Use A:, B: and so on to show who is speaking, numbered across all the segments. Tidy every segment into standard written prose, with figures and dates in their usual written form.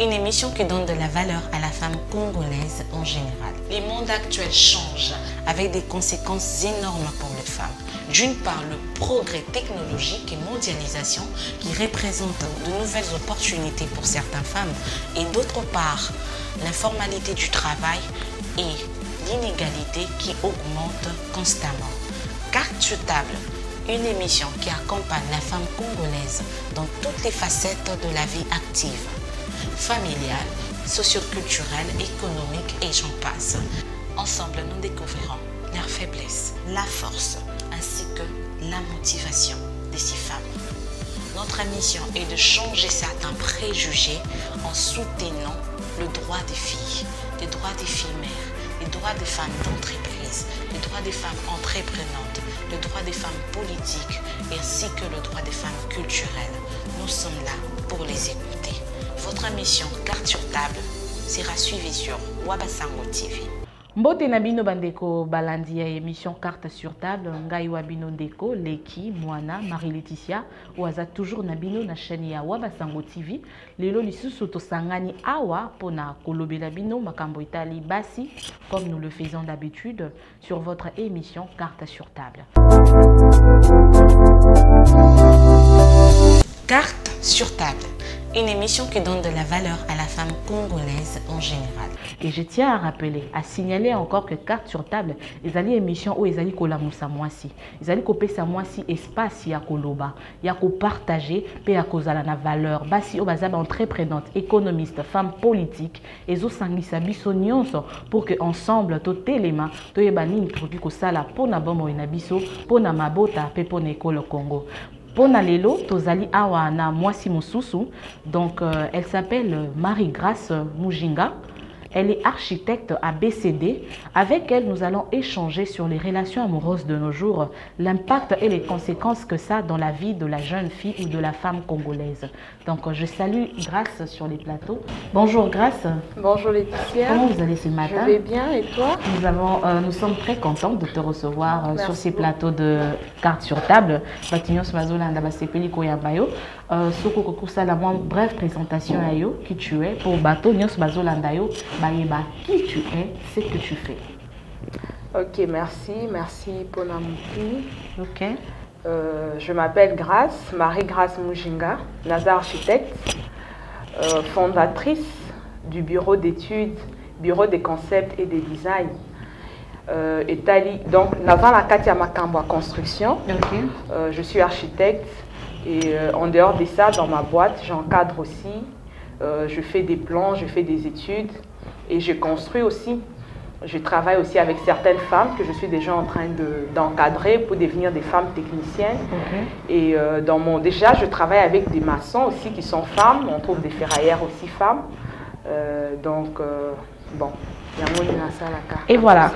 A: une émission qui donne de la valeur à la femme congolaise en général. Les mondes actuels changent avec des conséquences énormes pour les femmes. D'une part, le progrès technologique et mondialisation qui représentent de nouvelles opportunités pour certaines femmes et d'autre part, l'informalité du travail et l'inégalité qui augmente constamment. Carte sur table, une émission qui accompagne la femme congolaise dans toutes les facettes de la vie active, familiale, socioculturelle, économique et j'en passe. Ensemble, nous découvrirons leurs faiblesses, la force, ainsi que la motivation de ces femmes. Notre mission est de changer certains préjugés en soutenant le droit des filles, les droits des filles mères, les droits des femmes d'entreprise, les droits des femmes entreprenantes, le droit des femmes politiques ainsi que le droit des femmes culturelles. Nous sommes là pour les écouter. Votre émission Carte sur table sera suivie sur Wabasango TV.
B: Mbote Nabino Bandeko balandi ya émission Carte sur table ngai wabino ndeko Leki Mwana Marie-Laetitia waza toujours Nabino na chaîne ya Wabasango TV lelo lisusu tosangani awa pona kolobela bino makambo itali basi comme nous le faisons d'habitude sur votre émission Carte sur table.
A: Carte sur table, une émission qui donne de la valeur à la femme congolaise en général.
B: Et je tiens à rappeler, à signaler encore que Carte sur table, les alliés émission où ils allaient kolamusa moisi, ils allaient couper sa moisi espace ya koloba, ya ko partager, pe ya kozala na valeur. Basi o bazaba entreprenante, économiste, femme politique, et zo sangisa biso nyonso pour que ensemble to telema to yebani produit ko sala pona bomo ina biso, pona mabota pe pona ekolo Congo. Pona lelo tozali awa na mwasi mususu, donc elle s'appelle Marie-Grâce Mujinga. Elle est architecte à BCD. Avec elle, nous allons échanger sur les relations amoureuses de nos jours, l'impact et les conséquences que ça a dans la vie de la jeune fille ou de la femme congolaise. Donc, je salue Grâce sur les plateaux. Bonjour Grâce.
C: Bonjour Laetitia.
B: Comment vous allez ce matin?
C: Je vais bien et toi?
B: Nous sommes très contents de te recevoir sur ces plateaux de Carte sur table. Bref présentation à yo, qui tu es, pour Bato Nyos Bazolandayo. Qui tu es, ce que tu fais.
C: Ok, merci pour l'amour.
B: Ok.
C: Je m'appelle Grâce, Marie-Grâce Mujinga, Nazar architecte, fondatrice du bureau d'études, bureau des concepts et des designs. Donc, Nazar la Katia Makambo construction.
B: Okay.
C: Je suis architecte et en dehors de ça, dans ma boîte, j'encadre aussi. Je fais des plans, je fais des études. Et je construis aussi, je travaille aussi avec certaines femmes que je suis déjà en train d'encadrer pour devenir des femmes techniciennes. Okay. Et déjà, je travaille avec des maçons aussi qui sont femmes, on trouve des ferraillères aussi femmes. Bon,
B: et voilà,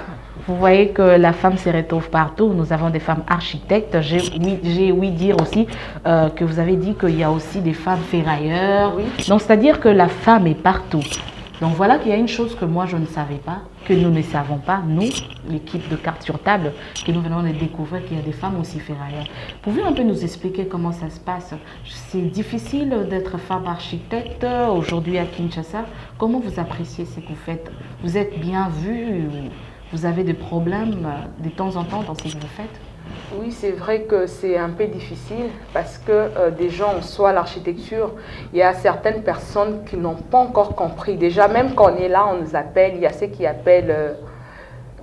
B: vous voyez que la femme se retrouve partout. Nous avons des femmes architectes. J'ai ouï dire aussi que vous avez dit qu'il y a aussi des femmes ferrailleurs. Oui. Donc, c'est-à-dire que la femme est partout. Donc voilà qu'il y a une chose que moi je ne savais pas, que nous ne savons pas, nous, l'équipe de Carte sur table, que nous venons de découvrir qu'il y a des femmes aussi ferrailleurs. Pouvez-vous un peu nous expliquer comment ça se passe? C'est difficile d'être femme architecte aujourd'hui à Kinshasa. Comment vous appréciez ce que vous faites? Vous êtes bien vue? Vous avez des problèmes de temps en temps dans ce que vous faites?
C: Oui, c'est vrai que c'est un peu difficile parce que déjà en soi, l'architecture, il y a certaines personnes qui n'ont pas encore compris. Déjà, même quand on est là, on nous appelle, il y a ceux qui appellent...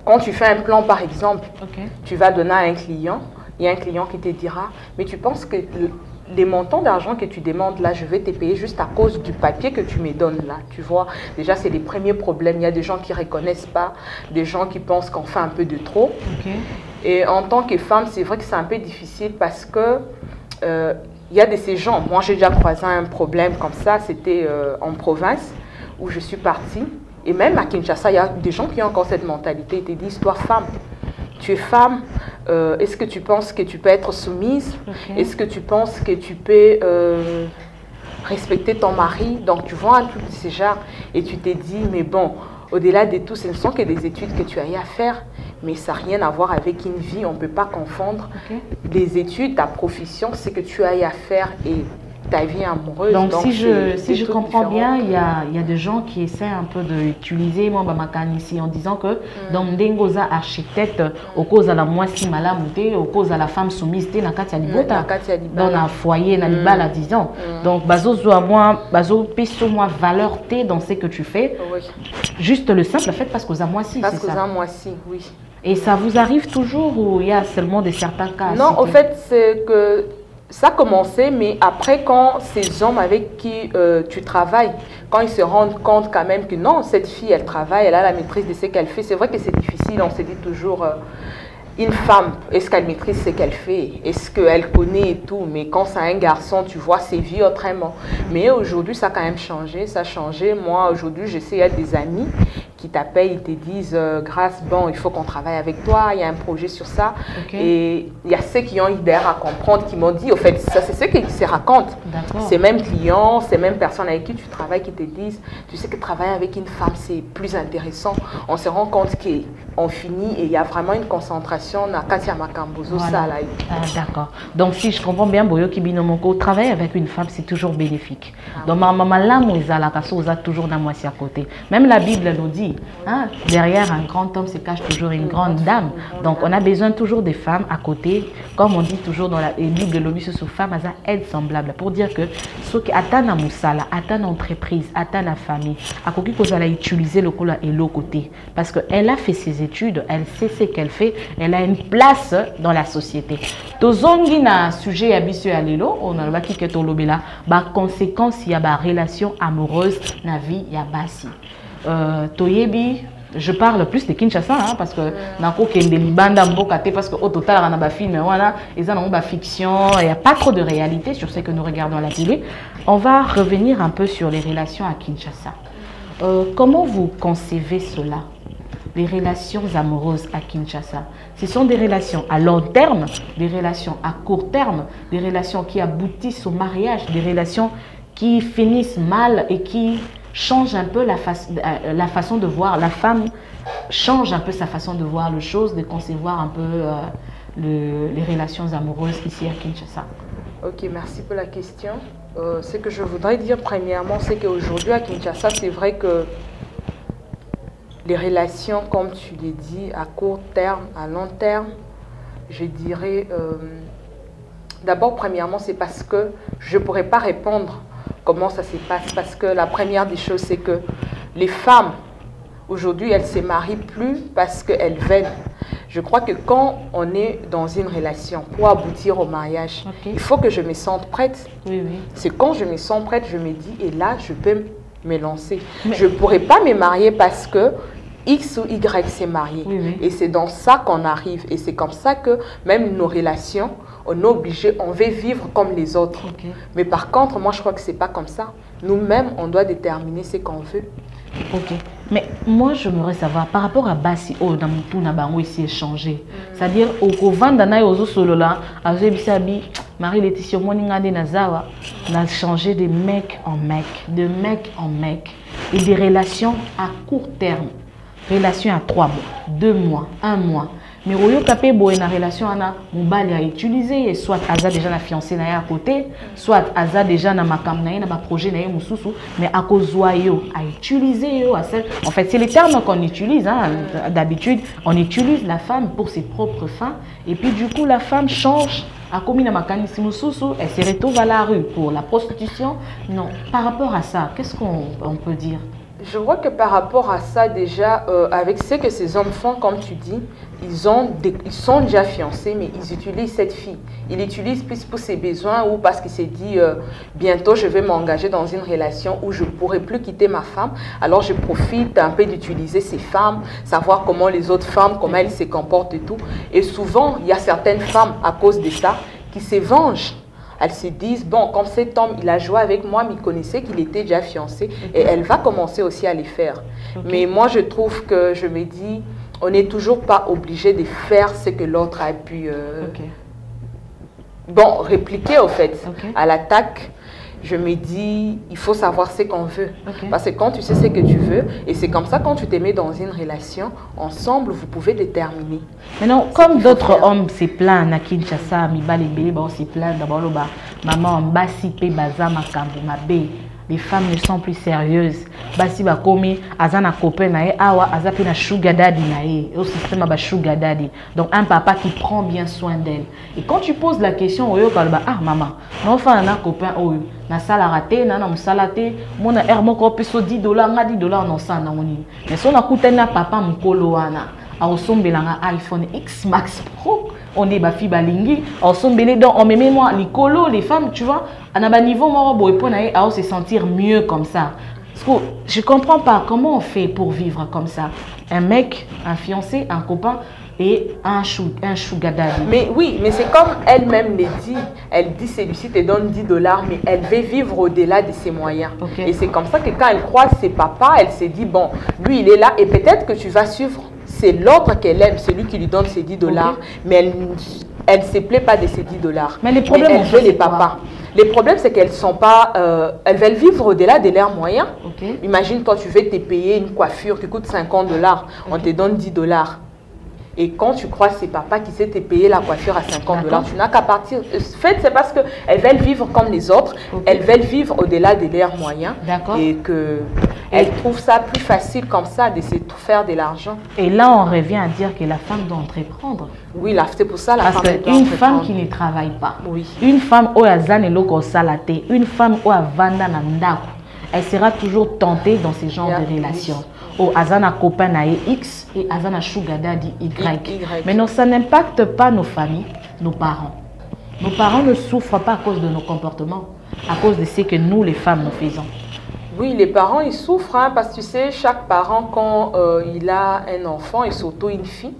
C: quand tu fais un plan, par exemple, okay. Tu vas donner à un client, il y a un client qui te dira, mais tu penses que les montants d'argent que tu demandes là, je vais te payer juste à cause du papier que tu me donnes là, tu vois. Déjà, c'est les premiers problèmes. Il y a des gens qui ne reconnaissent pas, des gens qui pensent qu'on fait un peu de trop. Okay. Et en tant que femme, c'est vrai que c'est un peu difficile parce que il y a de ces gens. Moi, j'ai déjà croisé un problème comme ça. C'était en province où je suis partie. Et même à Kinshasa, il y a des gens qui ont encore cette mentalité. Ils te disent, toi, femme, tu es femme, est-ce que tu penses que tu peux être soumise? Okay. Est-ce que tu penses que tu peux respecter ton mari? Donc, tu vois un truc de ce genre et tu te dis, mais bon, au-delà de tout, ce ne sont que des études que tu as eu à faire, mais ça n'a rien à voir avec une vie. On ne peut pas confondre les études, ta profession, ce que tu as eu à faire et ta vie amoureuse.
B: Donc si je comprends bien, il y a des gens qui essaient un peu d'utiliser moi ici en disant que dans Ndengoza architecte au cause de la moitié malamouté, au cause de la femme soumise dans Katia Libota, dans un foyer dans Libala disons. Donc bazo pisto moi valeur T dans ce que tu fais. Juste le simple fait parce que ça moitié,
C: parce que ça moitié, oui.
B: Et ça vous arrive toujours ou il y a seulement des certains cas?
C: Non, en fait, c'est que ça a commencé, mais après, quand ces hommes avec qui tu travailles, quand ils se rendent compte quand même que non, cette fille, elle travaille, elle a la maîtrise de ce qu'elle fait, c'est vrai que c'est difficile, on se dit toujours, une femme, est-ce qu'elle maîtrise ce qu'elle fait? Est-ce qu'elle connaît et tout? Mais quand c'est un garçon, tu vois, c'est vie autrement. Mais aujourd'hui, ça a quand même changé, ça a changé. Moi, aujourd'hui, je sais, il y a des amis qui t'appellent, ils te disent Grâce, bon, il faut qu'on travaille avec toi, il y a un projet sur ça. Et il y a ceux qui ont eu d'air à comprendre, qui m'ont dit, au fait, ça c'est ceux qui se racontent. Ces mêmes clients, ces mêmes personnes avec qui tu travailles qui te disent, tu sais que travailler avec une femme, c'est plus intéressant. On se rend compte qu'on finit et il y a vraiment une concentration dans Katia Makambozo.
B: Voilà. D'accord. Donc si je comprends bien, Boyo Kibinomoko, travailler avec une femme, c'est toujours bénéfique. Donc ma maman là, vous a toujours dans moi à côté. Même la Bible nous dit, hein, derrière un grand homme se cache toujours une grande dame. Donc on a besoin toujours des femmes à côté, comme on dit toujours dans la Bible, l'objet sous femme, ça aide semblable pour dire que ceux qui attendent à Moussala, attendent entreprise, attendent à famille, à quoi qu'on va utiliser le cola et l'autre côté, parce que elle a fait ses études, elle sait ce qu'elle fait, elle a une place dans la société. Tozongi na sujet abisso ya lelo, on a baki que tolobela, ba conséquence ya ba relation amoureuse na vie ya basi. Toyebi, je parle plus de Kinshasa hein, parce que nako kende libanda mboka te parce que au total on a ba film voilà, ils ont ba fiction, il y a pas trop de réalité sur ce que nous regardons à la télé. On va revenir un peu sur les relations à Kinshasa. Comment vous concevez cela? Les relations amoureuses à Kinshasa, ce sont des relations à long terme, des relations à court terme, des relations qui aboutissent au mariage, des relations qui finissent mal et qui changent un peu la façon de voir. La femme change un peu sa façon de voir les choses, de concevoir un peu les relations amoureuses ici à Kinshasa.
C: Ok, merci pour la question. Ce que je voudrais dire premièrement, c'est qu'aujourd'hui à Kinshasa, c'est vrai que les relations, comme tu l'as dit, à court terme, à long terme, je dirais, d'abord, premièrement, c'est parce que je ne pourrais pas répondre comment ça se passe. Parce que la première des choses, c'est que les femmes, aujourd'hui, elles ne se marient plus parce qu'elles veulent. Je crois que quand on est dans une relation, pour aboutir au mariage, il faut que je me sente prête. C'est quand je me sens prête, je me dis, et là, je peux me lancer. Je ne pourrais pas me marier parce que X ou Y s'est marié. Et c'est dans ça qu'on arrive. Et c'est comme ça que même nos relations, on est obligé, on veut vivre comme les autres. Mais par contre, moi, je crois que ce n'est pas comme ça. Nous-mêmes, on doit déterminer ce qu'on veut.
B: Ok. Mais moi, je voudrais savoir, par rapport à Bassi, oh, dans tout nabango ici échangé. C'est-à-dire, au Kovandana ozo solo là, avec Bisabi, Marie-Laetitia Moningade Nazawa, on a changé de mec en mec, de mec en mec. Et des relations à court terme. Relation à 3 mois, 2 mois, 1 mois. Mais au lieu de une relation, Moubali a utilisé, soit Aza déjà la fiancée à côté, soit Aza déjà na makam na projet na mususu, mais à cause a utilisé en fait, c'est les termes qu'on utilise. Hein. D'habitude, on utilise la femme pour ses propres fins, et puis du coup, la femme change. À Komina Makanisi Mususu, elle se retrouve à la rue pour la prostitution. Non, par rapport à ça, qu'est-ce qu'on peut dire?
C: Je vois que par rapport à ça, déjà, avec ce que ces hommes font, comme tu dis, ils sont déjà fiancés, mais ils utilisent cette fille. Ils l'utilisent plus pour ses besoins ou parce qu'il s'est dit, bientôt je vais m'engager dans une relation où je ne pourrai plus quitter ma femme. Alors je profite un peu d'utiliser ces femmes, savoir comment les autres femmes, comment elles se comportent et tout. Et souvent, il y a certaines femmes, à cause de ça, qui se vengent. Elles se disent, bon, comme cet homme, il a joué avec moi, mais il connaissait qu'il était déjà fiancé. Et elle va commencer aussi à les faire. Mais moi, je trouve que, je me dis, on n'est toujours pas obligé de faire ce que l'autre a pu bon, répliquer, au fait, à l'attaque. je me dis, il faut savoir ce qu'on veut. Parce que quand tu sais ce que tu veux, et c'est comme ça, quand tu te mets dans une relation, ensemble, vous pouvez déterminer.
B: Maintenant, comme d'autres hommes se plaignent à Kinshasa, Mibale Bele, se plaignent d'abord, maman, Mbasi, Pe, Baza, Makambo, Mabe. Les femmes ne sont plus sérieuses. Basi ba komi azana copain nae awa azapi na sugar daddy nae au système ba sugar daddy. Donc un papa qui prend bien soin d'elle. Et quand tu poses la question oyo kalba ah maman, non fa na copain oyo na sala raté na musala te mona er moko peso $10 nga $10 non sa na moni. Mais son akutana papa mukolo wana a osombelanga iPhone X Max Pro. On est bafi balingi, on sombe les dents, on met moi les les femmes, tu vois, à un niveau on se sentir mieux comme ça. Parce que je comprends pas comment on fait pour vivre comme ça. Un mec, un fiancé, un copain et un sugar daddy.
C: Mais oui, mais c'est comme elle-même le dit. Elle dit celui-ci te donne $10, mais elle veut vivre au-delà de ses moyens. Et c'est comme ça que quand elle croise ses papas, elle se dit bon, lui il est là et peut-être que tu vas suivre. C'est l'autre qu'elle aime, celui qui lui donne ses $10, mais elle ne se plaît pas de ces $10.
B: Mais les problèmes,
C: elle veut les papas. Les problèmes, c'est qu'elles sont pas, elles veulent vivre au-delà de leurs moyens. Imagine, toi, tu veux te payer une coiffure qui coûte $50, on te donne $10. Et quand tu crois c'est papa qui sait te payer la coiffure à $50, tu n'as qu'à partir. En fait, c'est parce qu'elles veulent vivre comme les autres, elles veulent vivre au-delà de leurs moyens. Et qu'elles trouvent ça plus facile comme ça de se faire de l'argent.
B: Et là, on revient à dire que la femme doit entreprendre.
C: Oui, c'est pour ça la
B: femme doit entreprendre. Parce qu'une femme qui ne travaille pas, une femme qui a zaneloko salate, une femme qui a vanda nandako, elle sera toujours tentée dans ce genre de relations. Ou azana copain nae X et azana sugar daddy Y. Mais non, ça n'impacte pas nos familles, nos parents. Nos parents ne souffrent pas à cause de nos comportements, à cause de ce que nous, les femmes, nous faisons.
C: Oui, les parents, ils souffrent, hein, parce que tu sais, chaque parent, quand il a un enfant et surtout une fille,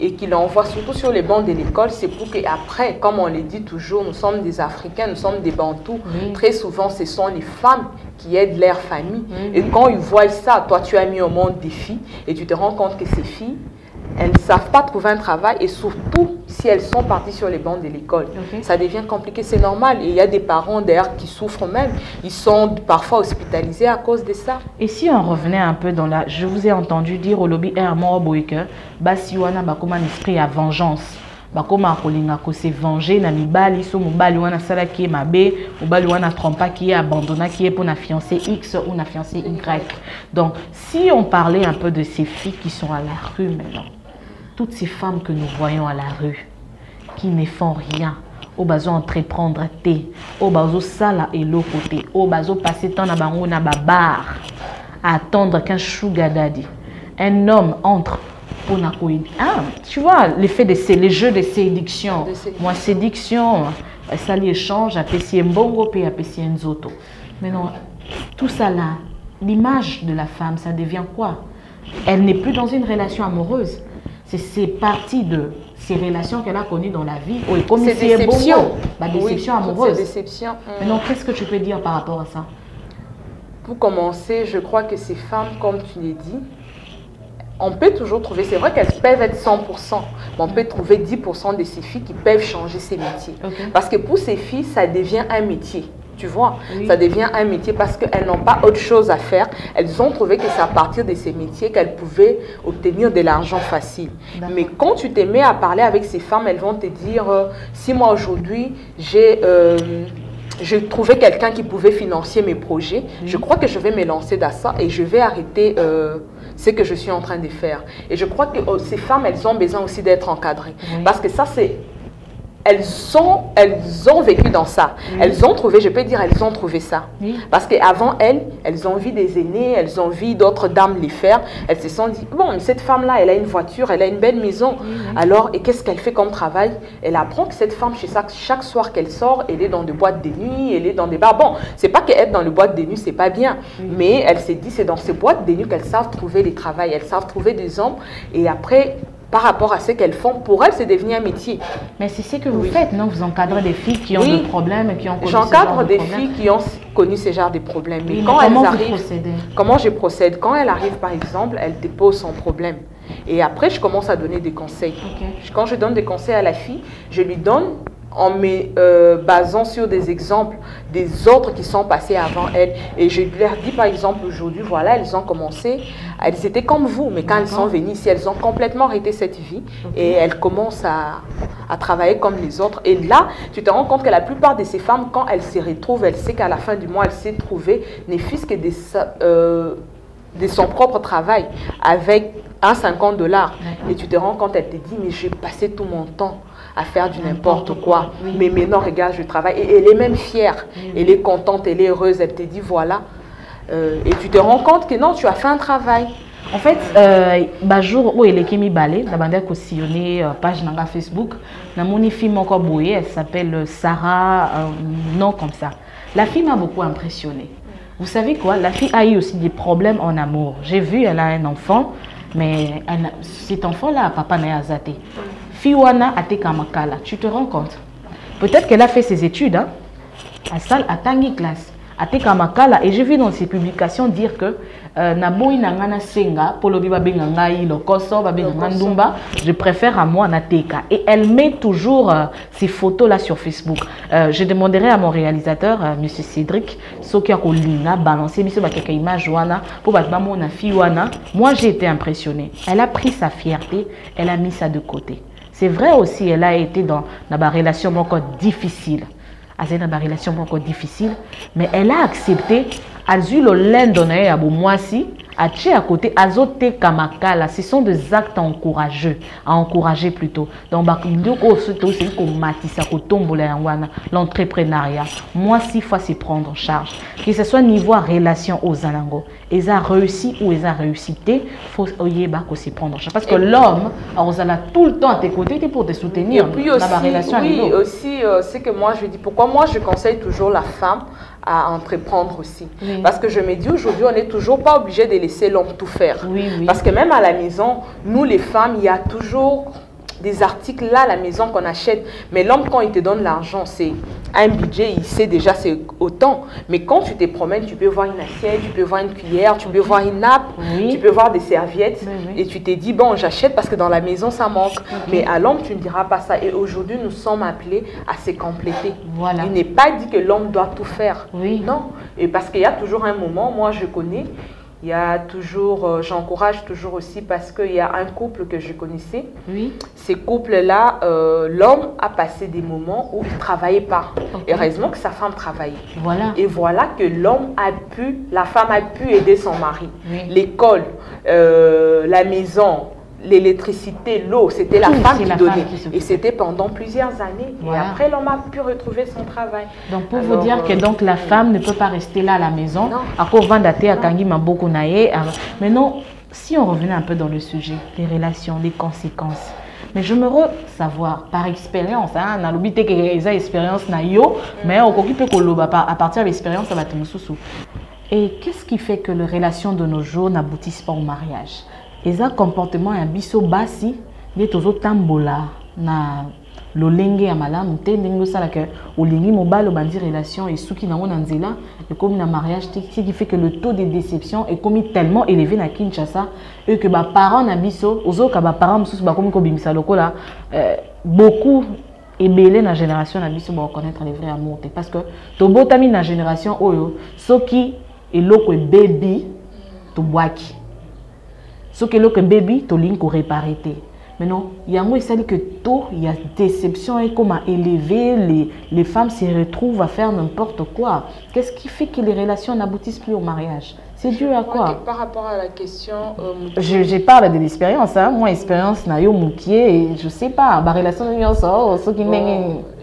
C: et qu'il l'envoie surtout sur les bancs de l'école, c'est pour qu'après, comme on le dit toujours, nous sommes des Africains, nous sommes des Bantous. Très souvent, ce sont les femmes qui aident leur famille. Et quand ils voient ça, toi, tu as mis au monde des filles, et tu te rends compte que ces filles, elles ne savent pas trouver un travail, et surtout, si elles sont parties sur les bancs de l'école. Ça devient compliqué, c'est normal. Et il y a des parents d'ailleurs qui souffrent même. Ils sont parfois hospitalisés à cause de ça.
B: Et si on revenait un peu dans la... Je vous ai entendu dire au lobby Herman Boyke, Basiwana bakoma un esprit à vengeance. Bakoma kolinga ko se venger na mibali so mobali wana sala ki mabe, mobali wana trompa qui est abandonné qui est pour na fiancé X ou na fiancé Y. Donc si on parlait un peu de ces filles qui sont à la rue maintenant, toutes ces femmes que nous voyons à la rue, qui ne font rien, au bazo entreprendre té, au bazo sala et l'autre côté, au bazo passer temps na bango na babar, à attendre qu'un sugar daddy, un homme entre pour na ah, tu vois l'effet de les jeux de séduction. Moi séduction, ça les échange, apprécier mbongo puis apprécier nzoto. Mais non, tout ça là, l'image de la femme, ça devient quoi? Elle n'est plus dans une relation amoureuse. C'est partie de ces relations qu'elle a connues dans la vie.
C: C'est déception.
B: Déception amoureuse.
C: Déception.
B: Maintenant, qu'est-ce que tu peux dire par rapport à ça?
C: Pour commencer, je crois que ces femmes, comme tu l'as dit, on peut toujours trouver, c'est vrai qu'elles peuvent être 100%, mais on peut trouver 10% de ces filles qui peuvent changer ces métiers. Parce que pour ces filles, ça devient un métier. Tu vois, ça devient un métier parce qu'elles n'ont pas autre chose à faire. Elles ont trouvé que c'est à partir de ces métiers qu'elles pouvaient obtenir de l'argent facile. Mais quand tu te mets à parler avec ces femmes, elles vont te dire, si moi aujourd'hui, j'ai trouvé quelqu'un qui pouvait financer mes projets, je crois que je vais me lancer dans ça et je vais arrêter ce que je suis en train de faire. Et je crois que ces femmes, elles ont besoin aussi d'être encadrées. Parce que ça, c'est... Elles ont vécu dans ça. Elles ont trouvé, je peux dire, elles ont trouvé ça. Parce qu'avant elles ont vu des aînés, elles ont vu d'autres dames les faire. Elles se sont dit, bon, cette femme-là, elle a une voiture, elle a une belle maison. Alors, et qu'est-ce qu'elle fait comme travail? Elle apprend que cette femme, chaque soir qu'elle sort, elle est dans des boîtes de nuit, elle est dans des bars. Bon, c'est pas qu'être dans les boîtes de nuit, c'est pas bien. Mais elle s'est dit, c'est dans ces boîtes de nuit qu'elles savent trouver les travails, elles savent trouver des hommes. Et après... par rapport à ce qu'elles font, pour elles, c'est devenu un métier.
B: Mais c'est ce que vous faites, non? Vous encadrez des filles qui ont des problèmes et qui ont connu
C: J'encadre des filles qui ont connu ce genre de problèmes. Mais quand elles arrivent, comment je procède? Quand elle arrive, par exemple, elle dépose son problème. Et après, je commence à donner des conseils. Quand je donne des conseils à la fille, je lui donne en me basant sur des exemples des autres qui sont passés avant elles. Et je leur dis par exemple aujourd'hui, voilà, elles ont commencé, elles étaient comme vous, mais quand elles sont venues ici, elles ont complètement arrêté cette vie et elles commencent à travailler comme les autres. Et là, tu te rends compte que la plupart de ces femmes, quand elles se retrouvent, elles savent qu'à la fin du mois, elles s'est trouvée, ne fût-ce que de son propre travail avec un $50. Et tu te rends compte, elle te dit, mais j'ai passé tout mon temps à faire du n'importe quoi. Oui. Mais maintenant, regarde, je travaille. Et elle est même fière. Elle est contente, elle est heureuse. Elle te dit, voilà. Et tu te rends compte que non, tu as fait un travail.
B: En fait, jour où elle est mis balé, la bande a sillonné page dans Facebook, dans mon film encore bouillé, elle s'appelle Sarah, non comme ça. La fille m'a beaucoup impressionnée. Vous savez quoi? La fille a eu aussi des problèmes en amour. J'ai vu, elle a un enfant, mais cet enfant-là, papa n'a pas zaté. Fiwana a été kamakala. Tu te rends compte? Peut-être qu'elle a fait ses études hein, à salle à Tangi classe. A été kamakala. Et j'ai vu dans ses publications dire que Naboui Nangana Senga, Polo Biba Bengangai, Lokoso, Babengandumba, je préfère à moi Nateka. Et elle met toujours ces photos-là sur Facebook. Je demanderai à mon réalisateur, M. Cédric, Sokia Kolina, balancer, M. Bakeka image Wana, pour Batbamo na Fiwana. Moi, j'ai été impressionnée. Elle a pris sa fierté, elle a mis ça de côté. C'est vrai aussi, elle a été dans la relation encore difficile. Elle a une relation encore difficile, mais elle a accepté. Azul l'endonné à Boumouassi, à Tché à côté, Azote Kamakala. Ce sont des actes encourageux, à encourager plutôt. Donc, l'entrepreneuriat. Moi, 6 fois, c'est prendre en charge. Que ce soit niveau relation aux Anango. Ils ont réussi ou ils ont réussité, il faut aussi prendre en charge. Parce que l'homme, a tout le temps à tes côtés pour te soutenir.
C: Et puis aussi, dans la relation oui, aussi, c'est que moi, je dis, pourquoi moi, je conseille toujours la femme à entreprendre aussi. Oui. Parce que je me dis, aujourd'hui, on n'est toujours pas obligé de laisser l'homme tout faire. Oui, oui. Parce que même à la maison, nous, les femmes, il y a toujours des articles là à la maison qu'on achète. Mais l'homme, quand il te donne l'argent, c'est un budget, il sait déjà c'est autant. Mais quand tu te promènes, tu peux voir une assiette, tu peux voir une cuillère, tu peux voir une nappe, oui. Tu peux voir des serviettes. Oui, oui. Et tu te dis, bon, j'achète parce que dans la maison, ça manque. Mais à l'homme, tu ne diras pas ça. Et aujourd'hui, nous sommes appelés à se compléter. Voilà. Il n'est pas dit que l'homme doit tout faire. Oui. Non. Et parce qu'il y a toujours un moment, moi je connais, il y a toujours, j'encourage toujours aussi parce qu'il y a un couple que je connaissais. Oui. Ces couples-là, l'homme a passé des moments où il ne travaillait pas. Okay. Heureusement que sa femme travaillait. Voilà. Et voilà que l'homme a pu, la femme a pu aider son mari. Oui. L'école, la maison, l'électricité, l'eau, c'était la femme qui donnait. Et c'était pendant plusieurs années. Voilà. Et après, l'homme a pu retrouver son travail.
B: Donc, pour vous dire que donc, la femme ne peut pas rester là à la maison. Mais non, si on revenait un peu dans le sujet, les relations, les conséquences. Mais je me savoir par expérience, on a l'obité que les expériences mais on peut à partir de l'expérience, ça va te sous. Et qu'est-ce qui fait que les relations de nos jours n'aboutissent pas au mariage? Et un comportement un biso basi, des tozo tambola na lolenge ya malamu te ndenge ça que olingi mobalo bandi relation et souki na mona nzela et comme na mariage ce qui fait que le taux de déception est comme tellement élevé na Kinshasa et que ba parents na biso ozo ka ba parents mususu ba komi ko bimisa lokola beaucoup et belé na génération na biso ba reconnaître les vrais amours parce que to botami na génération oyo soki eloko baby to boaki. Ce que le bébé, tu l'as réparé. Mais non, il y a moi, que tout, il y a déception et comment élever les femmes se retrouvent à faire n'importe quoi. Qu'est-ce qui fait que les relations n'aboutissent plus au mariage? C'est dû à quoi?
C: Par rapport à la question...
B: je parle de l'expérience. Hein. Moi, expérience, et je ne sais pas. Ma relation,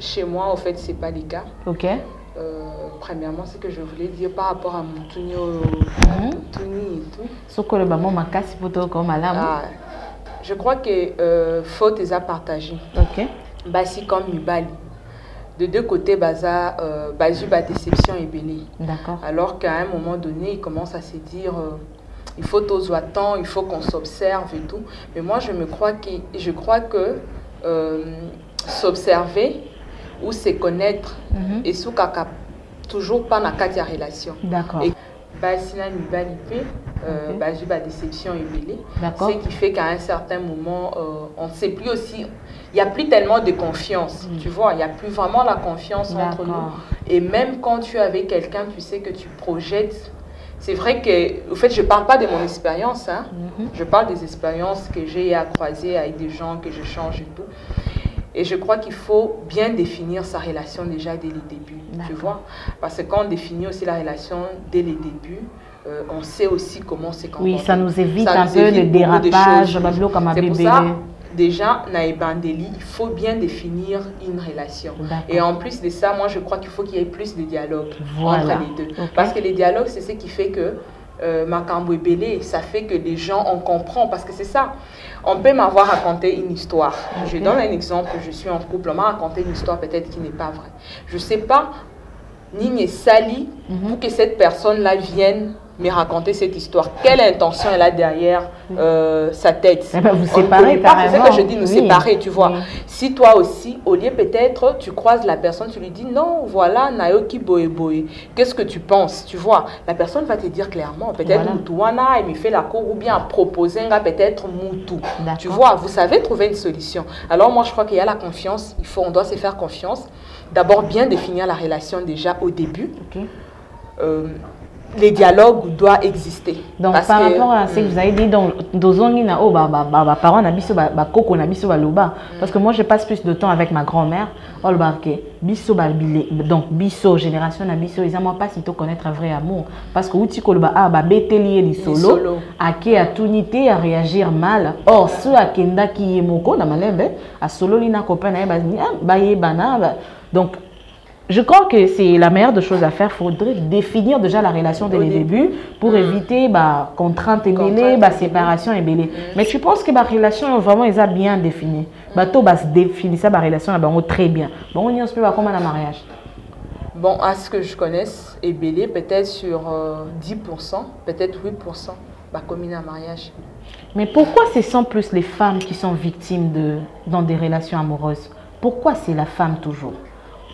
C: chez moi, en fait, ce n'est pas le cas.
B: Ok.
C: Premièrement, ce que je voulais dire par rapport à mon Tuni et tout. Je crois que faute est à partager. Ok. Basi comme Mibali. De deux côtés, baza, déception et béni. D'accord. Alors qu'à un moment donné, il commence à se dire il faut tous attendre, il faut qu'on s'observe et tout. Mais moi, je crois que s'observer ou se connaître et sous kaka toujours pas dans la relation.
B: D'accord.
C: j'ai la déception ébélée. Ce qui fait qu'à un certain moment, on ne sait plus aussi, il n'y a plus tellement de confiance, tu vois, il n'y a plus vraiment la confiance entre nous. Et même quand tu es avec quelqu'un, tu sais que tu projettes. C'est vrai que, au fait, je ne parle pas de mon expérience, hein. Je parle des expériences que j'ai à croiser avec des gens que je change et tout. Et je crois qu'il faut bien définir sa relation déjà dès le début, tu vois. Parce que quand on définit aussi la relation dès le début, on sait aussi comment c'est comporté.
B: Oui, ça nous évite un peu le dérapage.
C: C'est pour ça, déjà, Naïbandeli, il faut bien définir une relation. Et en plus de ça, moi, je crois qu'il faut qu'il y ait plus de dialogue entre les deux. Parce que les dialogues, c'est ce qui fait que Makambo Ebele, ça fait que les gens, on comprend. Parce que c'est ça. On peut m'avoir raconté une histoire. Je donne un exemple. Je suis en couple. On m'a raconté une histoire peut-être qui n'est pas vraie. Je ne sais pas, ni Sali, pour que cette personne-là vienne me raconter cette histoire. Quelle intention elle a derrière sa tête?
B: Vous séparez carrément.
C: C'est ce que je dis, nous séparer, tu vois. Si toi aussi, au lieu peut-être, tu croises la personne, tu lui dis, non, voilà, Nayoki Boé Boé, qu'est-ce que tu penses, tu vois? La personne va te dire clairement, peut-être Moutouana, elle me fait la cour, ou bien proposer peut-être Moutou. Tu vois, vous savez trouver une solution. Alors moi, je crois qu'il y a la confiance, on doit se faire confiance. D'abord, bien définir la relation déjà au début. Les dialogues doivent exister.
B: Donc, par rapport à ce que vous avez dit, parce que moi, je passe plus de temps avec ma grand-mère. Donc, biso, génération na biso, ils n'ont pas si tu connaître un vrai amour. Parce que si tu as solo, à qui a tout nité à réagir mal. Or, ceux à kenda qui est moko, à solo, il n'a copain, donc, je crois que c'est la meilleure des choses à faire. Il faudrait définir déjà la relation dès le début pour éviter contrainte et mêlée, séparation et mêlée. Mais tu penses que la relation vraiment est bien définie. Tu définir ça, la relation très bien. Bon, on y a comment un mariage?
C: Bon, à ce que je connaisse, Ebélé, peut-être sur 10%, peut-être 8%, comme un mariage.
B: Mais pourquoi ce sont plus les femmes qui sont victimes dans des relations amoureuses? Pourquoi c'est la femme toujours?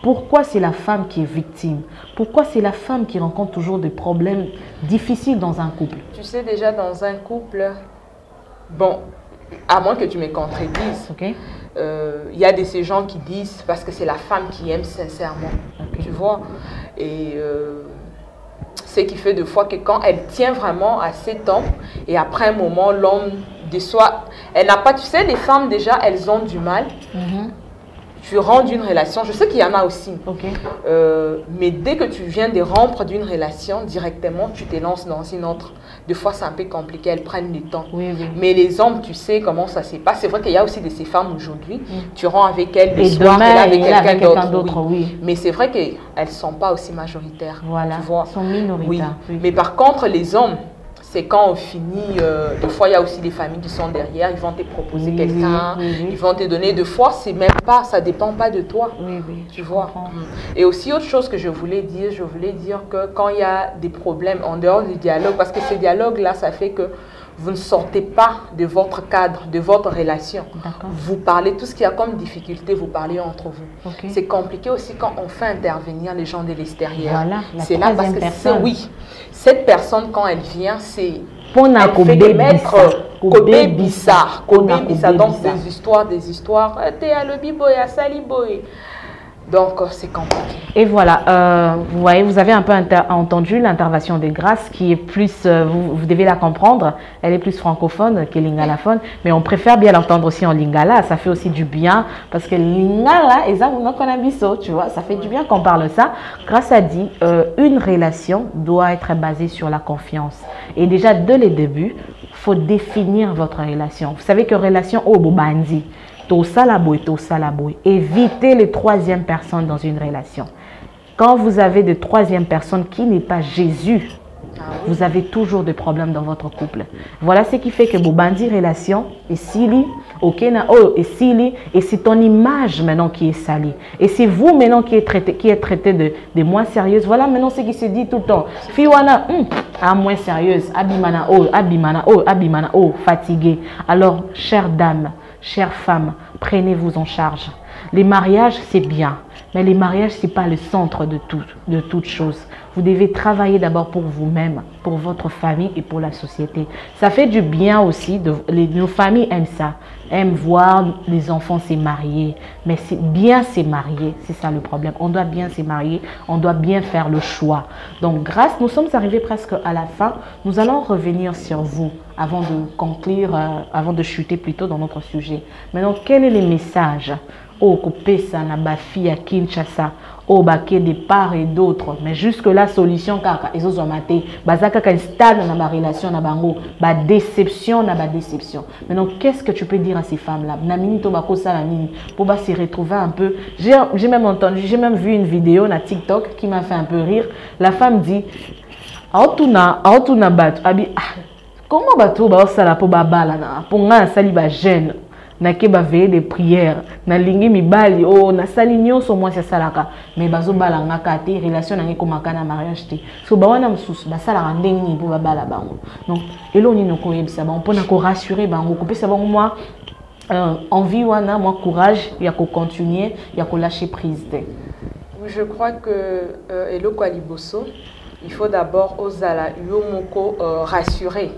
B: Pourquoi c'est la femme qui est victime? Pourquoi c'est la femme qui rencontre toujours des problèmes difficiles dans un couple?
C: Tu sais, déjà dans un couple, bon, à moins que tu me contredises, y a de ces gens qui disent parce que c'est la femme qui aime sincèrement, tu vois. Et ce qui fait de fois que quand elle tient vraiment à cet homme, et après un moment, l'homme déçoit, elle n'a pas, tu sais, les femmes déjà, elles ont du mal. Tu rentres d'une relation, je sais qu'il y en a aussi, mais dès que tu viens de rompre d'une relation, directement, tu te lances dans une autre. Des fois, c'est un peu compliqué, elles prennent du temps. Mais les hommes, tu sais comment ça se passe. C'est vrai qu'il y a aussi de ces femmes aujourd'hui, tu rentres avec elles, le soir, tu es avec quelqu'un d'autre. Mais c'est vrai qu'elles ne sont pas aussi majoritaires.
B: Voilà,
C: tu vois.
B: Elles sont minoritaires.
C: Mais par contre, les hommes, c'est quand on finit, des fois il y a aussi des familles qui sont derrière, ils vont te proposer quelqu'un, ils vont te donner, des fois c'est même pas, ça dépend pas de toi, tu vois. Et aussi autre chose que je voulais dire que quand il y a des problèmes en dehors du dialogue, parce que ce dialogue-là, ça fait que vous ne sortez pas de votre cadre, de votre relation. Vous parlez, tout ce qu'il y a comme difficulté, vous parlez entre vous. C'est compliqué aussi quand on fait intervenir les gens de l'extérieur. C'est là parce que cette personne, quand elle vient, c'est elle fait émettre Kobe Bissar. Donc des histoires, t'es à l'Obiboy, à Saliboy. Donc, c'est compliqué.
B: Et voilà, vous voyez, vous avez un peu entendu l'intervention de Grâce qui est plus, vous devez la comprendre, elle est plus francophone que lingalaphone, mais on préfère bien l'entendre aussi en lingala, ça fait aussi du bien, parce que lingala, tu vois, ça fait du bien qu'on parle ça. Grâce a dit, une relation doit être basée sur la confiance. Et déjà, dès le début, il faut définir votre relation. Vous savez que relation au bobandi, évitez les troisièmes personnes dans une relation. Quand vous avez de troisième personne qui n'est pas Jésus, vous avez toujours des problèmes dans votre couple. Voilà ce qui fait que Bobandi relation est sili, et c'est ton image maintenant qui est salie. Et c'est vous maintenant qui êtes traité de moins sérieuse. Voilà maintenant ce qui se dit tout le temps. Fiwana, moins sérieuse, abimana, fatiguée. Alors, chère dame, chères femmes, prenez-vous en charge. Les mariages, c'est bien. Mais les mariages, ce n'est pas le centre de toute chose. Vous devez travailler d'abord pour vous-même, pour votre famille et pour la société. Ça fait du bien aussi, nos familles aiment ça, aiment voir les enfants se marier. Mais c'est bien se marier, c'est ça le problème. On doit bien se marier, on doit bien faire le choix. Donc, nous sommes arrivés presque à la fin. Nous allons revenir sur vous avant de conclure, avant de chuter plutôt dans notre sujet. Maintenant, quel est le message au Kopesa na bafi à Kinshasa, au baquet de part et d'autre, mais jusque la solution kaka ils ont maté bazaka ka stade na ba relation na bango ba déception na ba déception. Maintenant qu'est-ce que tu peux dire à ces femmes là na mini to bako sala nini pour ba se retrouver un peu. J'ai même vu une vidéo na TikTok qui m'a fait un peu rire. La femme dit aotuna batu abi comment bato ba sala po ba bala na pour nga sali ba jeune na ke ba veiller des prières na lingi mibali na sali nyonso moi c'est salaka mais bazo bala ngaka te relation na ngekomaka na mariage te so ba wana msusu ba sala ndengi po ba bala bango donc eloni no ko yebisa ba mpona ko rassurer bango ko pesa bango moi envie wana moi courage ya ko continuer ya ko lâcher prise te.
C: Je crois que eloko aliboso il faut d'abord ozala yomoko rassurer.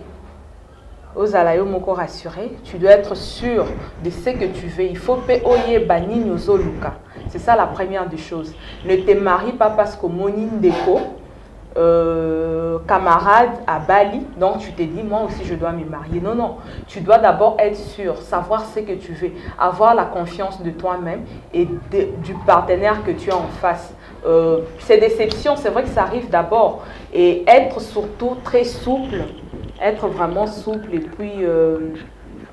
C: Ozala yomoko rassuré, tu dois être sûr de ce que tu veux. Il faut payer bani nyozoluka. C'est ça la première des choses. Ne te marie pas parce que monin déco, camarade à Bali, donc tu te dis moi aussi je dois me marier. Non, non. Tu dois d'abord être sûr, savoir ce que tu veux, avoir la confiance de toi-même et du partenaire que tu as en face. Ces déceptions, c'est vrai que ça arrive d'abord. Et être surtout très souple. Être vraiment souple et puis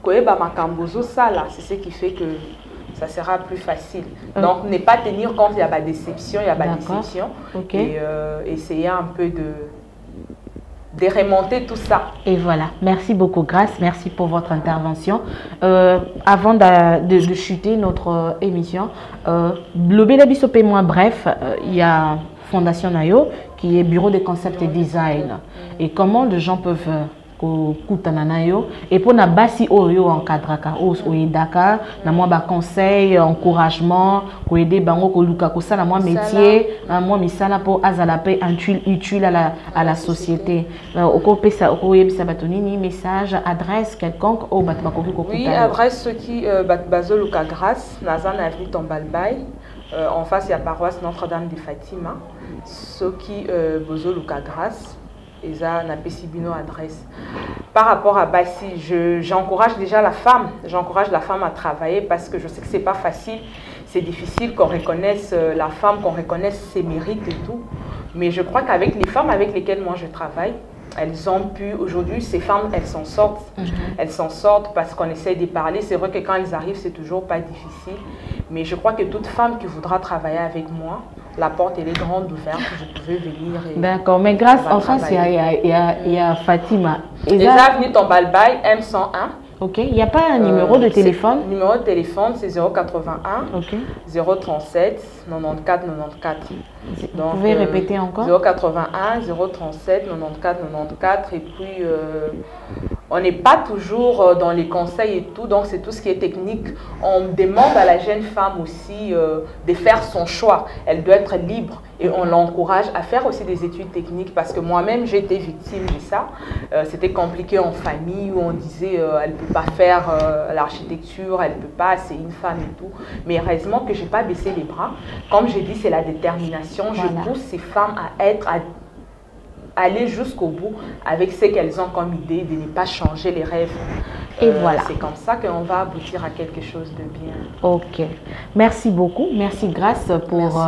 C: c'est ce qui fait que ça sera plus facile. Donc ne pas tenir compte, il y a pas déception, il y a pas déception. Okay. Et essayer un peu de remonter tout ça. Et
B: voilà, merci beaucoup Grace, merci pour votre intervention. Avant de chuter notre émission, le moins bref, il y a Fondation Nayo qui est bureau de concept et design. Et comment les gens peuvent et pour na basi oyo encadraka oidaka na moi ba conseil encouragement ko aider bango ko luka ko sala moi métier moi misala pour azala pe utile à la société oko pesa oko yebisa batonini message adresse quelconque au bat bakoki ko
C: oui adresse qui bazo luka grâce nazana avenue Tombalbay en face il y a paroisse Notre-Dame de Fatima ceux qui bozo luka grâce et ça n'a pas si bien adresse. Par rapport à Bassi, j'encourage déjà la femme. J'encourage la femme à travailler parce que je sais que c'est pas facile. C'est difficile qu'on reconnaisse la femme, qu'on reconnaisse ses mérites et tout. Mais je crois qu'avec les femmes avec lesquelles moi je travaille, elles ont pu, aujourd'hui, ces femmes, elles s'en sortent. Elles s'en sortent parce qu'on essaie de parler. C'est vrai que quand elles arrivent, c'est toujours pas difficile. Mais je crois que toute femme qui voudra travailler avec moi, la porte elle est grande ouverte, je pouvais venir.
B: D'accord, mais grâce en face, il y a Fatima.
C: Les avenues Tombalbay, M101.
B: Ok, il n'y a pas un numéro de téléphone?
C: Numéro de téléphone, c'est 081 037 94 94.
B: Donc, vous pouvez répéter encore?
C: 081 037 94 94. Et puis, on n'est pas toujours dans les conseils et tout, donc c'est tout ce qui est technique. On demande à la jeune femme aussi de faire son choix. Elle doit être libre et on l'encourage à faire aussi des études techniques parce que moi-même, j'ai été victime de ça. C'était compliqué en famille où on disait elle ne peut pas faire l'architecture, elle ne peut pas, c'est une femme et tout. Mais heureusement que je n'ai pas baissé les bras. Comme j'ai dit, c'est la détermination. Voilà. Je pousse ces femmes à aller jusqu'au bout avec ce qu'elles ont comme idée, de ne pas changer les rêves.
B: Et voilà.
C: C'est comme ça qu'on va aboutir à quelque chose de bien.
B: Ok. Merci beaucoup. Merci Grace pour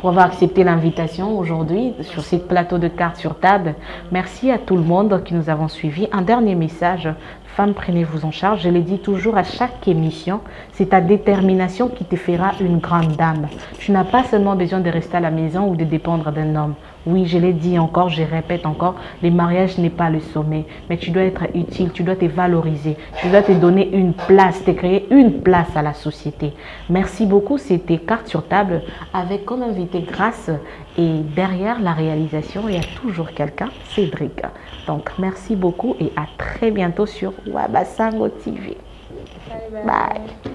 B: avoir accepté l'invitation aujourd'hui sur ce plateau de cartes sur table. Merci à tout le monde qui nous avons suivis. Un dernier message. Femmes, prenez-vous en charge. Je le dis toujours à chaque émission, c'est ta détermination qui te fera une grande dame. Tu n'as pas seulement besoin de rester à la maison ou de dépendre d'un homme. Oui, je l'ai dit encore, je répète encore, le mariage n'est pas le sommet. Mais tu dois être utile, tu dois te valoriser, tu dois te donner une place, te créer une place à la société. Merci beaucoup, c'était Cartes sur table avec comme invité Grace. Et derrière la réalisation, il y a toujours quelqu'un, Cédric. Donc, merci beaucoup et à très bientôt sur Wabasango TV. Bye.